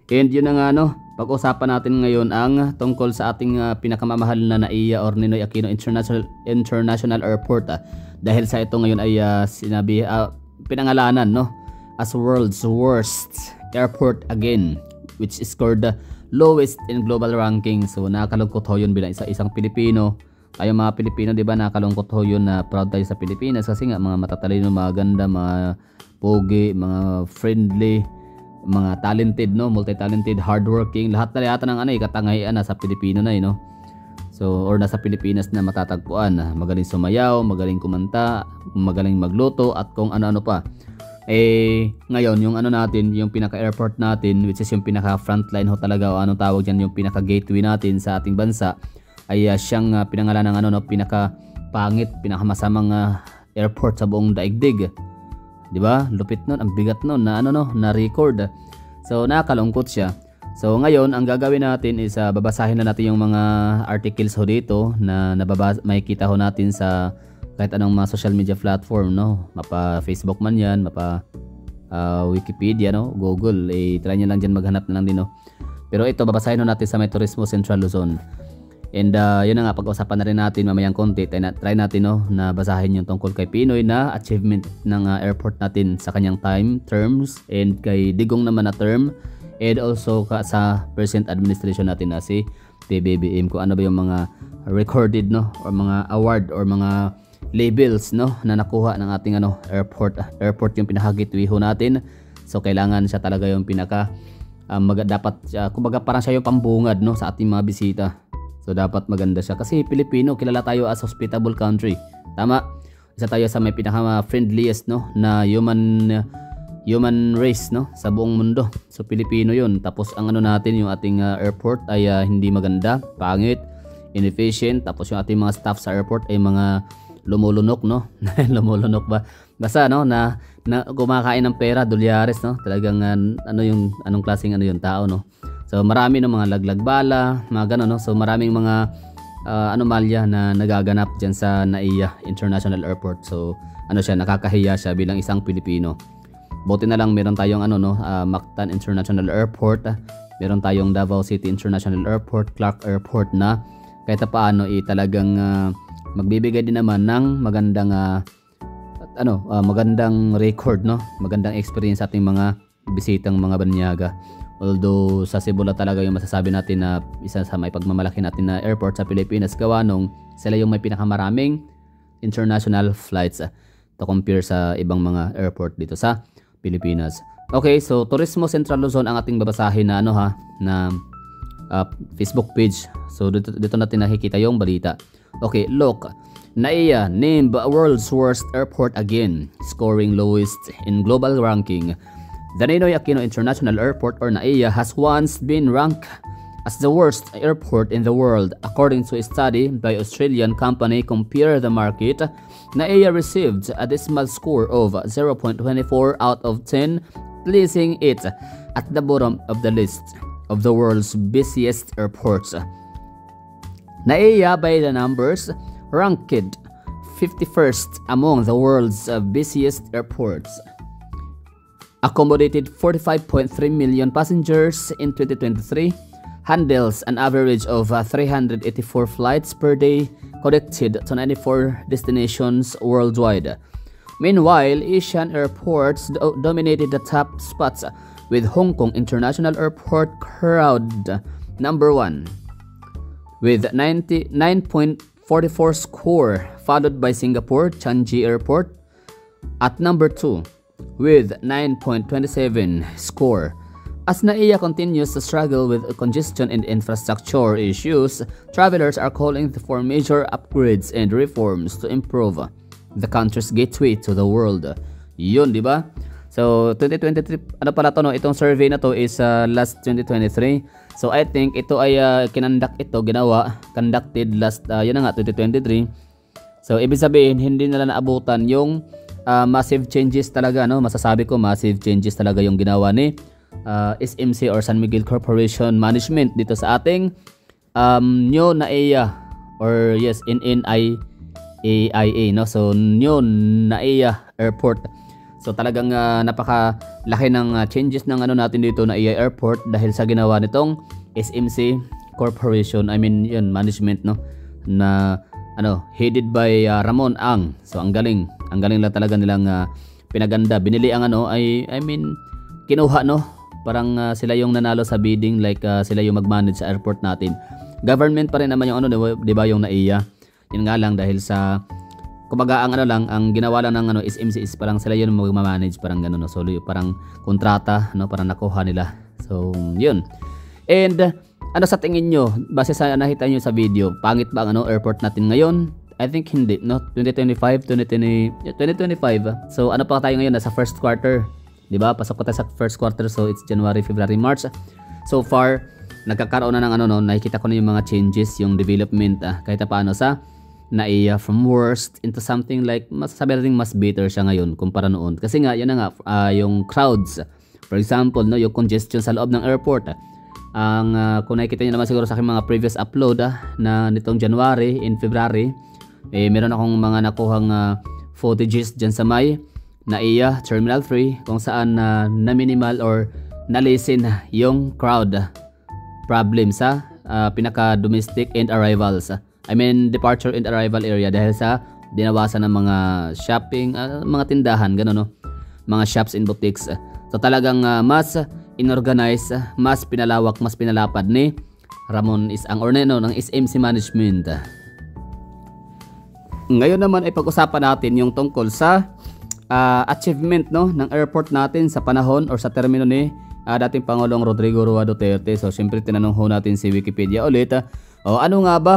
And yun na nga no, pag-usapan natin ngayon ang tungkol sa ating pinakamamahal na NAIA or Ninoy Aquino International Airport. Dahil sa ito ngayon ay pinangalanan no as world's worst airport again, which scored the lowest in global ranking. So nakakalungkot ho yun bilang isang Pilipino. Tayo mga Pilipino, di ba, nakakalungkot ho yun na proud tayo sa Pilipinas kasi nga mga matatalino, mga ganda, mga pogi, mga friendly, mga talented no, multi-talented, hardworking, lahat na yata ng katangahian na sa Pilipino na no. So or nasa Pilipinas na matatagpuan, magaling sumayaw, magaling kumanta, magaling magluto at kung ano-ano pa. Ngayon yung natin, yung pinaka-airport natin, which is yung pinaka-frontline ho talaga o anong tawag diyan, yung pinaka-gateway natin sa ating bansa ay siyang pinangalan ng pinaka-pangit, pinakamasamang airport sa buong daigdig. 'Di ba? Lupit nun, ang bigat nun na na record. So nakakalungkot siya. So ngayon ang gagawin natin is babasahin na natin yung mga articles ho dito na makikita ho natin sa kahit anong mga social media platform no, mapa Facebook man 'yan, mapa Wikipedia no, Google, try niyo lang diyan, maghanap na lang din no. Pero ito babasahin ho natin sa May Turismo Central Luzon. And yun na nga, pag-usapan na rin natin mamayang konti. Try natin no, na basahin yung tungkol kay Pinoy na achievement ng airport natin sa kanyang time, terms, and kay Digong naman na term, and also sa present administration natin na si PBBM, kung ano ba yung mga recorded no, or mga award or mga labels no na nakuha ng ating airport yung pinaka-gateway ho natin. So kailangan siya talaga yung pinaka dapat kumbaga parang siya yung pambungad no sa ating mga bisita. So dapat maganda siya kasi Pilipino, kilala tayo as hospitable country. Tama? Isa tayo sa may pinaka-friendliest no na human race no sa buong mundo. So Pilipino 'yun. Tapos ang natin, yung ating airport ay hindi maganda, pangit, inefficient. Tapos yung ating mga staff sa airport ay mga lumulunok no. Lumulunok ba? Basta no na kumakain ng pera, dolyares no. Talagang anong klaseng yung tao no. So marami ng mga laglag bala, mga gano'n no. So maraming mga anomalya na nagaganap diyan sa NAIA International Airport. So siya, nakakahiya siya bilang isang Pilipino. Buti na lang meron tayong Mactan International Airport, meron tayong Davao City International Airport, Clark Airport na kahit paano talagang magbibigay din naman ng magandang magandang record no, magandang experience sa ating mga bisitang mga banyaga. Although sa Cebu talaga yung masasabi natin na isa sa may pagmamalaki natin na airport sa Pilipinas, gawa nung sila yung may pinakamaraming international flights to compare sa ibang mga airport dito sa Pilipinas. Okay, so Turismo Central Luzon ang ating babasahin na na Facebook page. So dito natin nakikita yung balita. Okay, look. NAIA named world's worst airport again, scoring lowest in global ranking. The Ninoy Aquino International Airport or NAIA has once been ranked as the worst airport in the world. According to a study by Australian company Compare the Market, NAIA received a dismal score of 0.24 out of 10, placing it at the bottom of the list of the world's busiest airports. NAIA by the numbers ranked 51st among the world's busiest airports. Accommodated 45.3 million passengers in 2023, handles an average of 384 flights per day, connected to 94 destinations worldwide. Meanwhile, Asian airports dominated the top spots, with Hong Kong International Airport crowd number 1 with 99.44 score, followed by Singapore Changi Airport at number 2 with 9.27 score. As NAIA continues to struggle with congestion and infrastructure issues, travelers are calling for major upgrades and reforms to improve the country's gateway to the world. Yun, di ba? So 2023, itong survey na to is last 2023. So I think ito ay conducted last 2023. So ibig sabihin hindi nila naabutan yung massive changes talaga no, masasabi ko massive changes talaga yung ginawa ni SMC or San Miguel Corporation Management dito sa ating new NAIA or NNIAIA no. So new NAIA Airport. So talagang napakalaki ng changes ng ano natin dito na NAIA Airport dahil sa ginawa nitong SMC Corporation, I mean yun, management, no, na headed by Ramon Ang. So ang galing lang talaga nilang pinaganda. Binili ang I mean kinuha, no, parang sila yung nanalo sa bidding, like sila yung mag-manage sa airport natin. Government pa rin naman yung di ba, yung NAIA. Yun nga lang dahil sa kumbaga ang ginawa lang ng SMC is parang sila yun mag-manage, parang gano'n, no? So parang kontrata, no, parang nakuha nila. So yun. And sa tingin nyo, base sa nakita nyo sa video, pangit ba ang airport natin ngayon? I think hindi, no? 2025. So ano pa tayo ngayon, nasa first quarter, di ba? Pasok ko tayo sa first quarter, so it's January, February, March. So far nagkakaroon na ng nakikita ko na yung mga changes, yung development kahit paano sa NAIA, from worst into something like masasabi natin mas better siya ngayon kumpara noon. Kasi nga yun na nga, yung crowds, for example, no, yung congestion sa loob ng airport. Kung nakikita niyo naman siguro sa aking mga previous upload na nitong January and February, meron akong mga nakuhang footages dyan sa may NAIA Terminal 3 kung saan na minimal or na-lessen yung crowd problem sa pinaka domestic and arrivals. I mean departure and arrival area dahil sa dinawasan ng mga shopping, mga tindahan, gano'n, no? Mga shops and boutiques. So talagang mas inorganize, mas pinalawak, mas pinalapad ni Ramon Isang or ng SMC management. Ngayon naman ay pag-usapan natin yung tungkol sa achievement, no, ng airport natin sa panahon or sa termino ni dating Pangulong Rodrigo Roa Duterte. So syempre tinanong ho natin si Wikipedia ulit, ano nga ba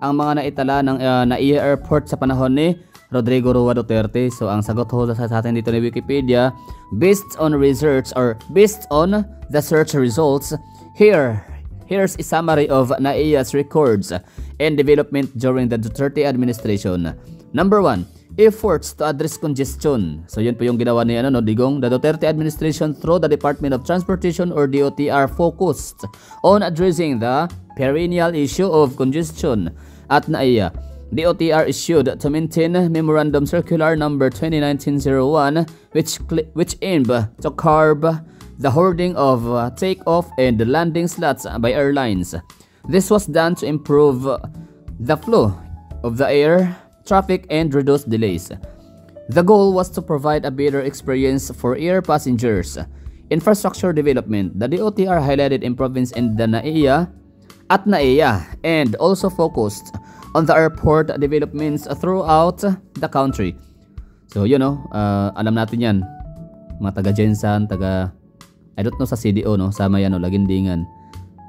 ang mga naitala ng NAIA Airport sa panahon ni Rodrigo Roa Duterte? So ang sagot ho sa atin dito ni Wikipedia, based on research or based on the search results, here's a summary of NAIA's records and development during the Duterte administration. Number 1, efforts to address congestion. So yun po yung ginawa ni Digong. The Duterte administration through the Department of Transportation or DOTR focused on addressing the perennial issue of congestion at NAIA. DOTR issued to maintain Memorandum Circular number 2019-01 which aimed to curb the hoarding of take-off and landing slots by airlines. This was done to improve the flow of the air traffic and reduce delays. The goal was to provide a better experience for air passengers. Infrastructure development. The DOTR highlighted improvements in the NAIA and also focused on the airport developments throughout the country. So alam natin yan, mga taga Jensan, I don't know sa CDO, no, sa may Lagindingan.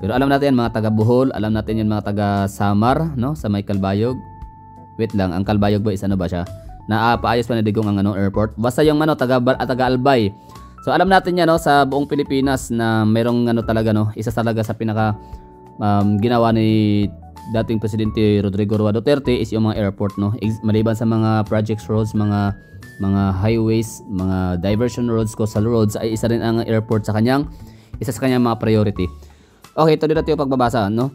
Pero alam natin yan, mga taga Bohol, alam natin yan, mga taga Samar, no, sa may Calbayog. Wait lang, ang Calbayog ba is ba siya? Paayos pa na Digong ang airport. Basta yung taga Albay. So alam natin yan, no, sa buong Pilipinas na mayroong talaga, no, isa talaga sa pinaka ginawa ni dating Presidente Rodrigo Roa Duterte is yung mga airport, no. Maliban sa mga project roads, mga highways, mga diversion roads, coastal roads, ay isa rin ang airport sa kanyang mga priority. Okay, ito din natin yung pagbabasa, no.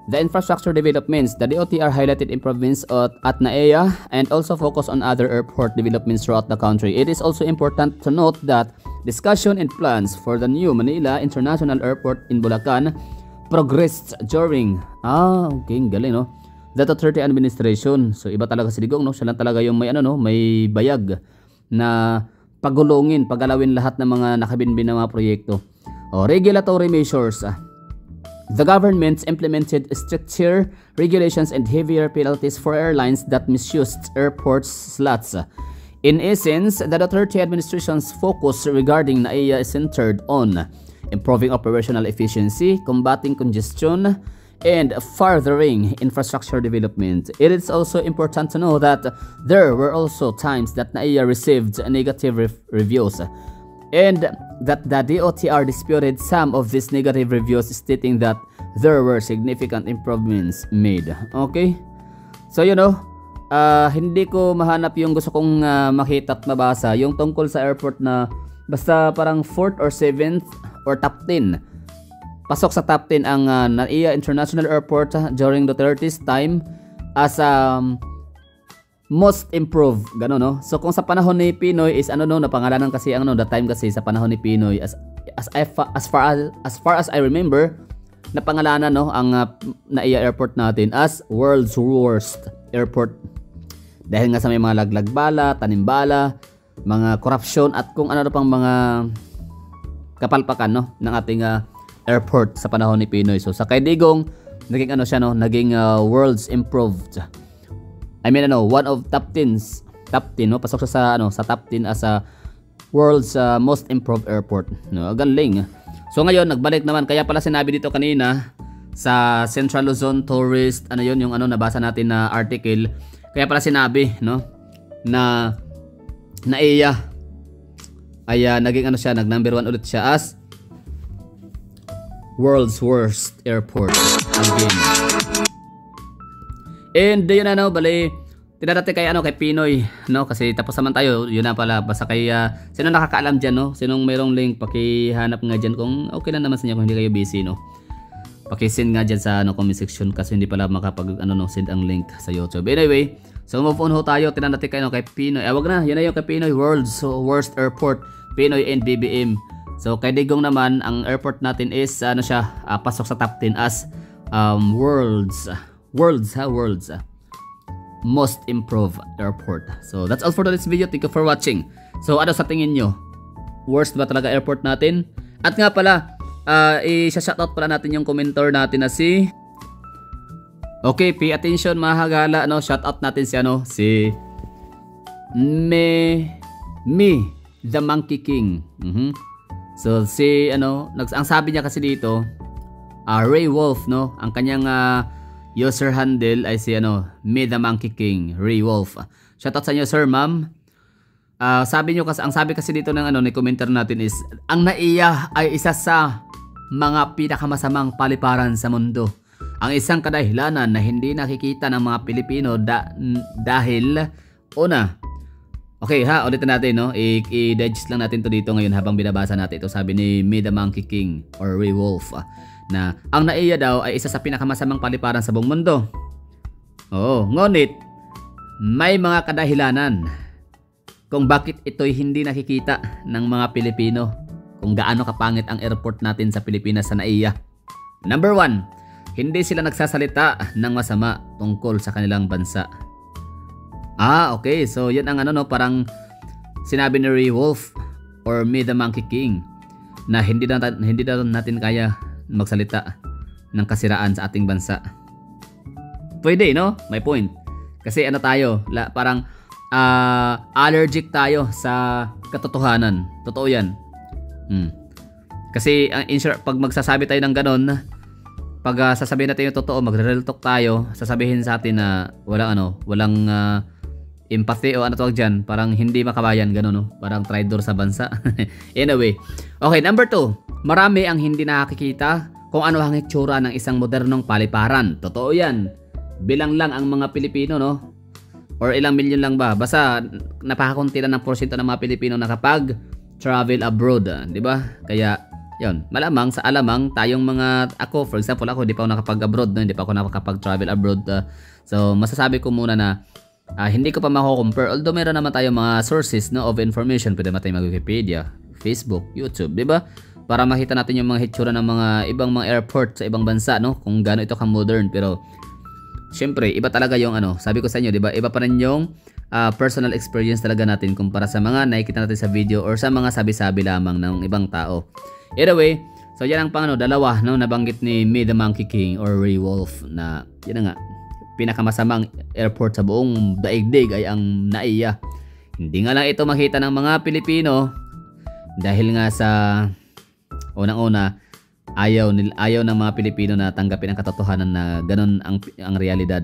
The infrastructure developments, the DOTR highlighted improvements at NAIA and also focused on other airport developments throughout the country. It is also important to note that discussion and plans for the new Manila International Airport in Bulacan progressed during galing, no, the Duterte administration. So iba talaga si Digong, no, siya lang talaga yung may bayag na pagalawin lahat ng mga nakabinbin na mga proyekto. Regulatory measures. The government implemented stricter regulations and heavier penalties for airlines that misused airport slots. In essence, the Duterte administration's focus regarding NAIA is centered on improving operational efficiency, combating congestion, and furthering infrastructure development. It is also important to know that there were also times that NAIA received negative reviews, and that the DOTR disputed some of these negative reviews, stating that there were significant improvements made. Okay? So hindi ko mahanap yung gusto kong makita at mabasa, yung tungkol sa airport na basta parang 4th or 7th or top 10. Pasok sa top 10 ang NAIA International Airport during Duterte's time as most improved, gano no. So kung sa panahon ni Pinoy is ano no, napangalanan kasi ang no, the time kasi sa panahon ni Pinoy as far as I remember, napangalanan no ang NAIA airport natin as world's worst airport. Dahil nga sa may mga laglag bala, tanimbala, mga korupsyon at kung ano pang mga kapalpakan no ng ating airport sa panahon ni Pinoy. So sa Kaydigong naging ano siya no, naging world's improved. I mean ano, one of top 10 no, pasok siya sa ano sa top 10 as a world's most improved airport. No, galing. So ngayon nagbalik naman, kaya pala sinabi dito kanina sa Central Luzon Tourist, ano yun, yung ano nabasa natin na article. Kaya pala sinabi no na NAIA ay naging ano siya, nag number 1 ulit siya as world's worst airport again. And yun na no, bali tinadati kay ano kay Pinoy no, kasi tapos naman tayo, yun na pala, basta kay sino nakakaalam diyan no, sinong mayroong link, pakihanap nga diyan kung okay lang naman sa inyo, kung hindi kayo busy no. Paki-send nga diyan sa ano comment section kasi hindi pala makapag ano no, send ang link sa YouTube. Anyway, so move on ho tayo, tinadati kay no kay Pinoy. Wag na, yun na yung kay Pinoy world's worst airport, Pinoy and BBM. So kay Digong naman ang airport natin is ano siya, pasok sa top 10 as world's most improved airport. So that's all for today's video. Thank you for watching. So ano sa tingin nyo? Worst ba talaga airport natin? At nga pala, i-shoutout pala natin yung commenter natin na si okay, pay attention mga hagala no, shoutout natin si ano, si Me the Monkey King. So si ano, ang sabi niya kasi dito, Ray Wolf no, ang kanyang user handle ay si ano, Me the Monkey King, Ray Wolf. Shoutout sa inyo sir, ma'am. Sabi niyo kasi, ang sabi kasi dito ng ano ni commenter natin is, ang NAIA ay isa sa mga pinakamasamang paliparan sa mundo. Ang isang kadahilanan na hindi nakikita ng mga Pilipino dahil una, okay ha, ulitin natin no, i-digest lang natin to dito ngayon habang binabasa natin ito. Sabi ni Me the Monkey King or Ray Wolf na ang NAIA daw ay isa sa pinakamasamang paliparan sa buong mundo. Oo, ngunit may mga kadahilanan kung bakit ito'y hindi nakikita ng mga Pilipino, kung gaano kapangit ang airport natin sa Pilipinas sa NAIA. Number 1, hindi sila nagsasalita ng masama tungkol sa kanilang bansa. Okay, so yun ang ano no, parang sinabi ni Ray Wolf or Me the Monkey King na hindi daw natin kaya magsalita ng kasiraan sa ating bansa. Pwede no, may point. Kasi ano tayo, parang allergic tayo sa katotohanan. Totoo yan. Kasi pag magsasabi tayo ng ganon, pag sasabihin natin yung totoo, magre-real talk tayo, sasabihin sa atin na walang empathy o ano tawag dyan, parang hindi makabayan, ganon no, parang traitor sa bansa. Anyway, okay, number 2, marami ang hindi nakakikita kung ano ang itsura ng isang modernong paliparan. Totoo yan. Bilang lang ang mga Pilipino no, or ilang milyon lang ba, basta napakakunti lang ng porsyento ng mga Pilipino na kapag travel abroad, di ba? Kaya yon, malamang sa alamang tayong mga, ako for example, ako di pa ako nakapag-abroad no? Hindi pa ako nakapag-travel abroad, so masasabi ko muna na hindi ko pa mako-compare, although meron naman tayong mga sources no of information. Pwede naman tayong mag-Wikipedia, Facebook, YouTube, di ba? Para makita natin yung mga hitsura ng mga ibang mga airport sa ibang bansa no, kung gaano ito ka-modern. Pero syempre, iba talaga yung ano, sabi ko sa inyo, di ba? Iba pa rin yung personal experience talaga natin kumpara sa mga nakikita natin sa video or sa mga sabi-sabi lamang ng ibang tao. Anyway, so yan ang dalawa no, nabanggit ni Me the Monkey King or Ray Wolf na yan na nga, pinakamasamang airport sa buong daigdig ay ang NAIA. Hindi nga lang ito makita ng mga Pilipino dahil nga sa unang-una, ayaw ng mga Pilipino na tanggapin ang katotohanan na ganun ang realidad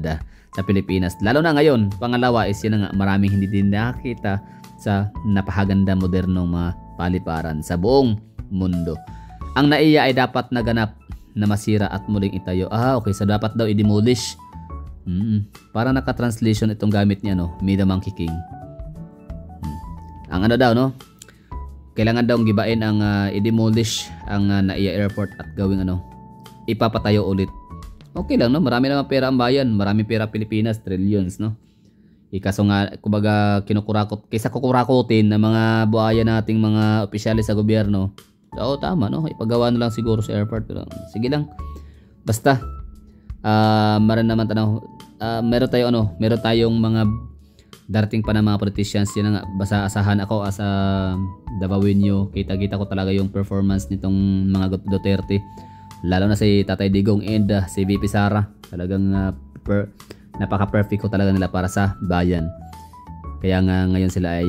sa Pilipinas. Lalo na ngayon, pangalawa is yun nga, maraming hindi din nakakita sa napakaganda modernong mga paliparan sa buong mundo. Ang NAIA ay dapat naganap na masira at muling itayo. Okay, so dapat daw i-demolish. Parang naka-translation itong gamit niya no, Me the Monkey King. Ang ano daw no, kailangan daw gibain ang i-demolish ang NAIA airport at gawing ipapatayo ulit. Okay lang no, marami naman pera ang bayan, marami pera Pilipinas, trillions no. Ikaso nga, kumbaga, kinukurakot, kaysa kukurakotin ng mga buhaya nating mga opisyalis sa gobyerno. So, tama, no? Ipagawa na lang siguro sa airport. Pero, sige lang. Basta, meron naman meron tayong mga darating pa ng mga politicians. Yun nga, basta asahan ako as a Davaoenyo. Kita-kita ko talaga yung performance nitong mga Duterte. Lalo na si Tatay Digong and si VP Sara. Talagang napaka-perfect ko talaga nila para sa bayan. Kaya nga ngayon sila ay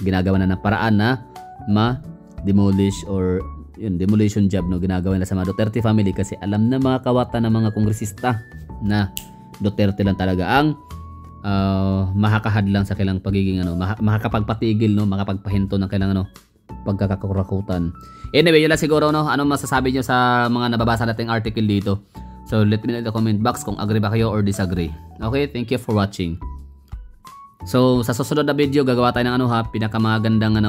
ginagawa na ng paraan na ma-demolish or yun, demolition job no, ginagawa nila sa mga Duterte family kasi alam na mga kawata ng mga kongresista na Duterte lang talaga ang makakahadlang sa kailang pagiging makakapagpatigil no, makapagpahinto ng kailang pagkakakurakutan. Anyway, yun lang siguro no, anong masasabi nyo sa mga nababasa nating article dito? So let me know in the comment box kung agree ba kayo or disagree. Okay, thank you for watching. So sa susunod na video gagawa tayo ng pinakamagandang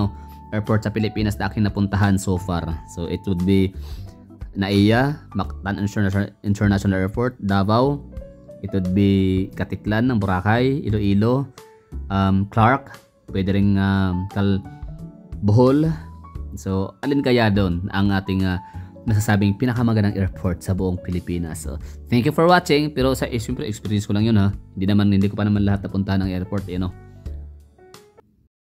airport sa Pilipinas na aking napuntahan so far. So it would be NAIA, Mactan International Airport, Davao. It would be Katiklan ng Boracay, Iloilo, Clark, pwede rin Bohol. So alin kaya doon ang ating masasabing pinakamagandang airport sa buong Pilipinas. So, thank you for watching. Pero sa siyempre experience ko lang yun ha. Hindi ko pa naman lahat napuntahan ng airport,